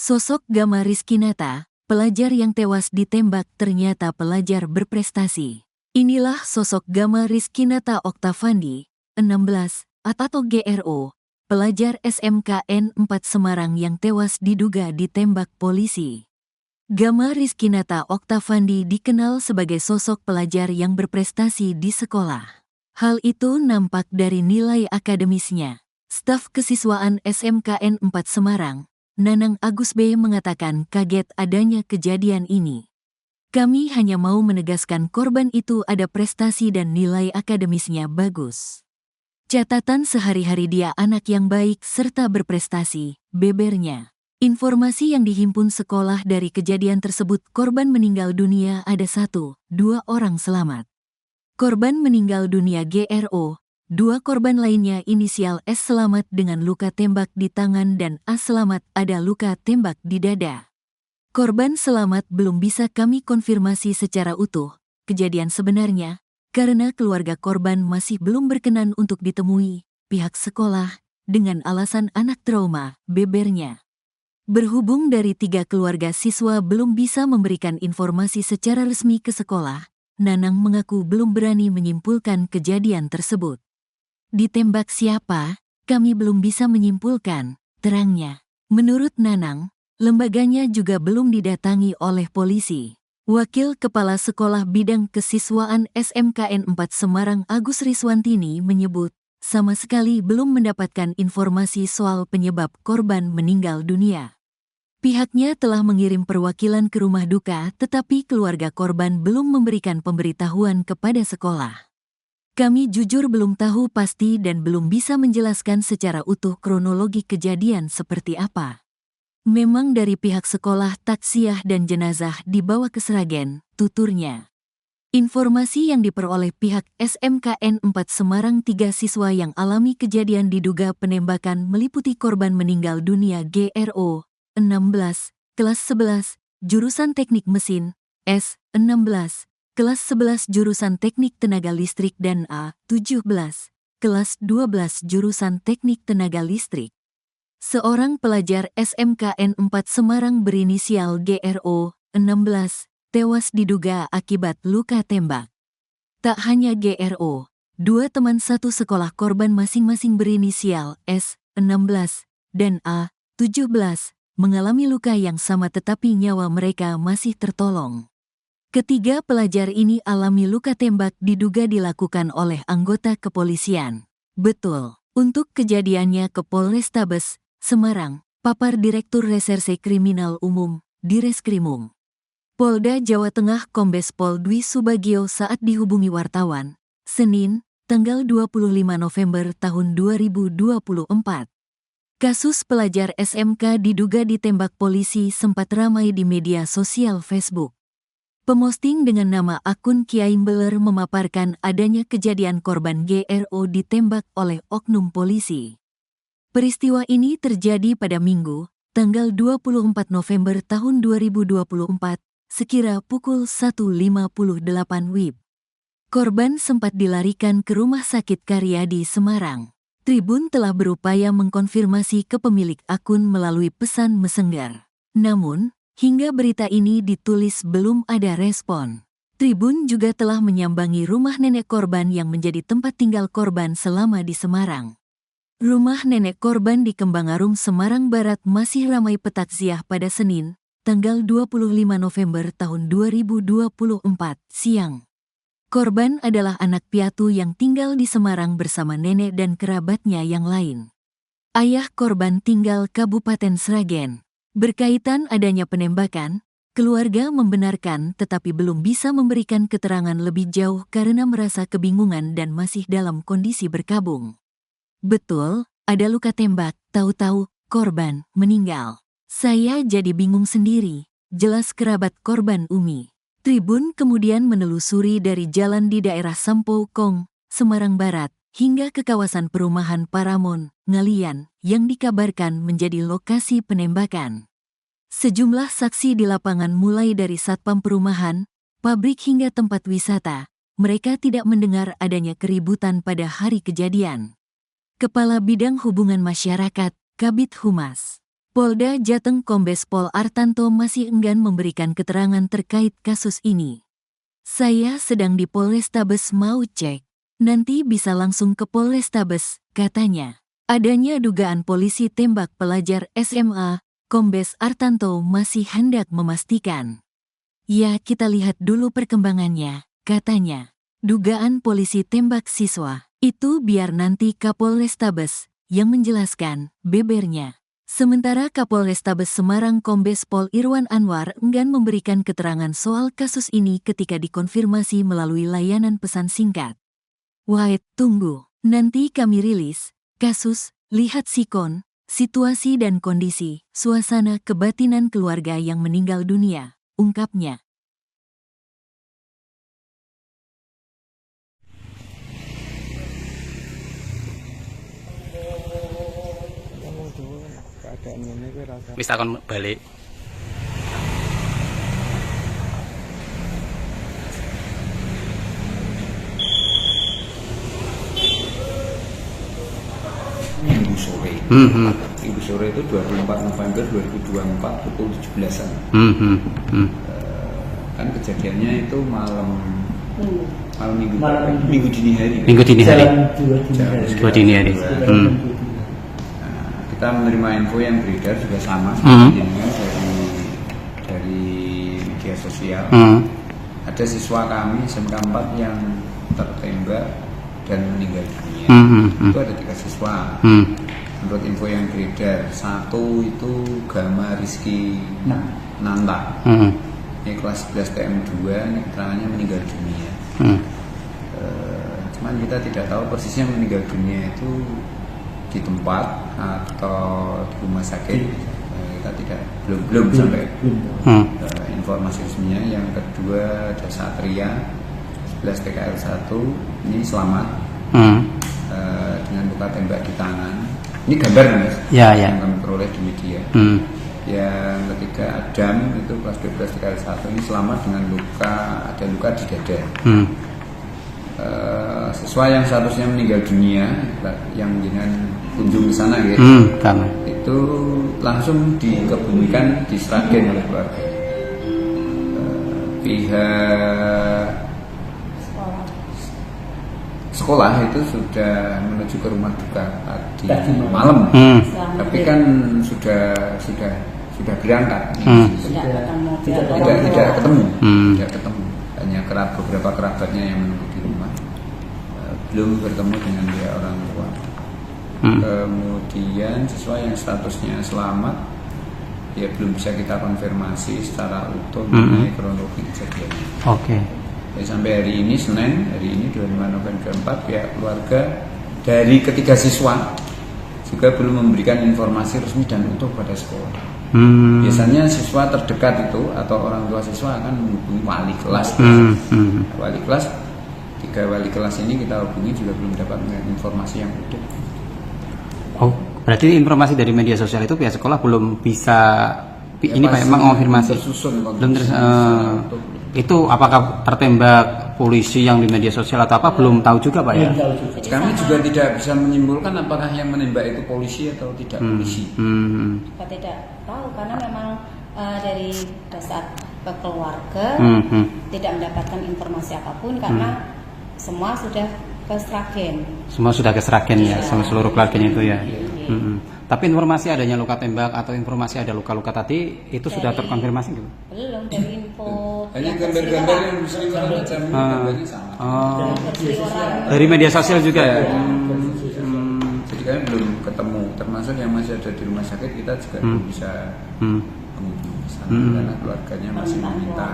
Sosok Gama Rizkinata, pelajar yang tewas ditembak ternyata pelajar berprestasi. Inilah sosok Gama Rizkinata Oktavandi, 16, atau GRO, pelajar SMKN 4 Semarang yang tewas diduga ditembak polisi. Gama Rizkinata Oktavandi dikenal sebagai sosok pelajar yang berprestasi di sekolah. Hal itu nampak dari nilai akademisnya. Staf Kesiswaan SMKN 4 Semarang, Nanang Agus B. mengatakan kaget adanya kejadian ini. Kami hanya mau menegaskan korban itu ada prestasi dan nilai akademisnya bagus. Catatan sehari-hari dia anak yang baik serta berprestasi, bebernya. Informasi yang dihimpun sekolah dari kejadian tersebut korban meninggal dunia ada 1, 2 orang selamat. Korban meninggal dunia GRO, 2 korban lainnya inisial S selamat dengan luka tembak di tangan dan A selamat ada luka tembak di dada. Korban selamat belum bisa kami konfirmasi secara utuh kejadian sebenarnya, karena keluarga korban masih belum berkenan untuk ditemui pihak sekolah dengan alasan anak trauma, bebernya. Berhubung dari 3 keluarga siswa belum bisa memberikan informasi secara resmi ke sekolah, Nanang mengaku belum berani menyimpulkan kejadian tersebut. Ditembak siapa? Kami belum bisa menyimpulkan, terangnya. Menurut Nanang, lembaganya juga belum didatangi oleh polisi. Wakil Kepala Sekolah Bidang Kesiswaan SMKN 4 Semarang Agus Riswantini menyebut, sama sekali belum mendapatkan informasi soal penyebab korban meninggal dunia. Pihaknya telah mengirim perwakilan ke rumah duka tetapi keluarga korban belum memberikan pemberitahuan kepada sekolah. Kami jujur belum tahu pasti dan belum bisa menjelaskan secara utuh kronologi kejadian seperti apa. Memang dari pihak sekolah taksiah dan jenazah dibawa ke Sragen, tuturnya. Informasi yang diperoleh pihak SMKN 4 Semarang 3 siswa yang alami kejadian diduga penembakan meliputi korban meninggal dunia GRO, 16, kelas 11, jurusan teknik mesin, S, 16, kelas 11 jurusan teknik tenaga listrik dan A, 17, kelas 12 jurusan teknik tenaga listrik. Seorang pelajar SMKN 4 Semarang berinisial GRO, 16, tewas diduga akibat luka tembak. Tak hanya GRO, 2 teman satu sekolah korban masing-masing berinisial S, 16, dan A, 17, mengalami luka yang sama tetapi nyawa mereka masih tertolong. Ketiga pelajar ini alami luka tembak diduga dilakukan oleh anggota kepolisian. Betul, untuk kejadiannya ke Polrestabes Semarang, papar Direktur Reserse Kriminal Umum, Direskrimum Polda Jawa Tengah Kombes Pol Dwi Subagio saat dihubungi wartawan, Senin, tanggal 25 November tahun 2024. Kasus pelajar SMK diduga ditembak polisi sempat ramai di media sosial Facebook. Pemosting dengan nama akun Kiai Beler memaparkan adanya kejadian korban GRO ditembak oleh oknum polisi. Peristiwa ini terjadi pada Minggu, tanggal 24 November tahun 2024, sekira pukul 1.58 WIB. Korban sempat dilarikan ke Rumah Sakit Karyadi Semarang. Tribun telah berupaya mengkonfirmasi ke pemilik akun melalui pesan Messenger. Namun, hingga berita ini ditulis belum ada respon. Tribun juga telah menyambangi rumah nenek korban yang menjadi tempat tinggal korban selama di Semarang. Rumah nenek korban di Kembangarum, Semarang Barat masih ramai petakziah pada Senin, tanggal 25 November tahun 2024, siang. Korban adalah anak piatu yang tinggal di Semarang bersama nenek dan kerabatnya yang lain. Ayah korban tinggal Kabupaten Sragen. Berkaitan adanya penembakan, keluarga membenarkan tetapi belum bisa memberikan keterangan lebih jauh karena merasa kebingungan dan masih dalam kondisi berkabung. Betul, ada luka tembak, tahu-tahu korban meninggal. Saya jadi bingung sendiri, jelas kerabat korban Umi. Tribun kemudian menelusuri dari jalan di daerah Sampokong, Semarang Barat, hingga ke kawasan perumahan Paramon, Ngalian, yang dikabarkan menjadi lokasi penembakan. Sejumlah saksi di lapangan mulai dari satpam perumahan, pabrik hingga tempat wisata, mereka tidak mendengar adanya keributan pada hari kejadian. Kepala Bidang Hubungan Masyarakat, Kabid Humas Polda Jateng Kombes Pol Artanto masih enggan memberikan keterangan terkait kasus ini. Saya sedang di Polrestabes mau cek. Nanti bisa langsung ke Polrestabes, katanya. Adanya dugaan polisi tembak pelajar SMA, Kombes Artanto masih hendak memastikan. Ya, kita lihat dulu perkembangannya, katanya. Dugaan polisi tembak siswa, itu biar nanti Kapolrestabes yang menjelaskan, bebernya. Sementara Kapolrestabes Semarang Kombes Pol Irwan Anwar enggan memberikan keterangan soal kasus ini ketika dikonfirmasi melalui layanan pesan singkat. Wait, tunggu, nanti kami rilis, kasus, lihat sikon, situasi dan kondisi, suasana kebatinan keluarga yang meninggal dunia, ungkapnya. Wis takon balik. Minggu sore. Minggu sore itu 24 November 2024 pukul 17-an. Kan kejadiannya itu malam minggu dini hari. Minggu dini hari. Dua dini hari. Kita menerima info yang beredar juga sama, dari media sosial. Ada siswa kami SMK 4 yang tertembak dan meninggal dunia. Itu ada 3 siswa. Menurut info yang beredar, satu itu Gama Rizky Nanta. Ini kelas 11 TM2, ini keterangannya meninggal dunia. Cuman kita tidak tahu persisnya meninggal dunia itu di tempat atau di rumah sakit. Kita belum sampai informasi resminya. Yang kedua ada Satria 11 TKL 1, ini selamat dengan luka tembak di tangan. Ini gambar Mas, yang kami peroleh di media. Yang ketiga Adam itu kelas 12 TKL 1, ini selamat dengan ada luka di dada. Siswa yang seharusnya meninggal dunia yang dengan kunjung ke sana ya, itu langsung dikebumikan di Sragen oleh keluarga. Pihak sekolah itu sudah menuju ke rumah duka tadi malam, tapi kan sudah berangkat, tidak ketemu, hanya beberapa kerabatnya yang menunggu di rumah, belum bertemu dengan dia orang tua. Kemudian siswa yang statusnya selamat, ya belum bisa kita konfirmasi secara utuh mengenai kronologi kejadiannya. Jadi sampai hari ini Senin, hari ini 25 November 4, pihak keluarga dari ketiga siswa juga belum memberikan informasi resmi dan utuh pada sekolah. Biasanya siswa terdekat itu atau orang tua siswa akan menghubungi wali kelas. Wali kelas, 3 wali kelas ini kita hubungi juga belum dapat informasi yang utuh. Berarti informasi dari media sosial itu pihak sekolah belum bisa ini Pak mengonfirmasi. Belum itu apakah tertembak polisi yang di media sosial atau apa belum tahu juga Pak ya? Kami juga tidak bisa menyimpulkan apakah yang menembak itu polisi atau tidak polisi. Kita tidak tahu karena memang dari saat ke keluarga tidak mendapatkan informasi apapun karena semua sudah ke Sragen. Semua sudah ke Sragen ya, sama seluruh keluarganya itu ya. Tapi informasi adanya luka tembak atau informasi ada luka-luka tadi itu sudah terkonfirmasi gitu? Belum, dari info. Hanya gambar-gambar yang berseliweran aja, gambarnya sama. Dari media sosial juga ya. Jadi kami belum ketemu, termasuk yang masih ada di rumah sakit kita juga belum bisa menghubungi sana karena keluarganya masih meminta.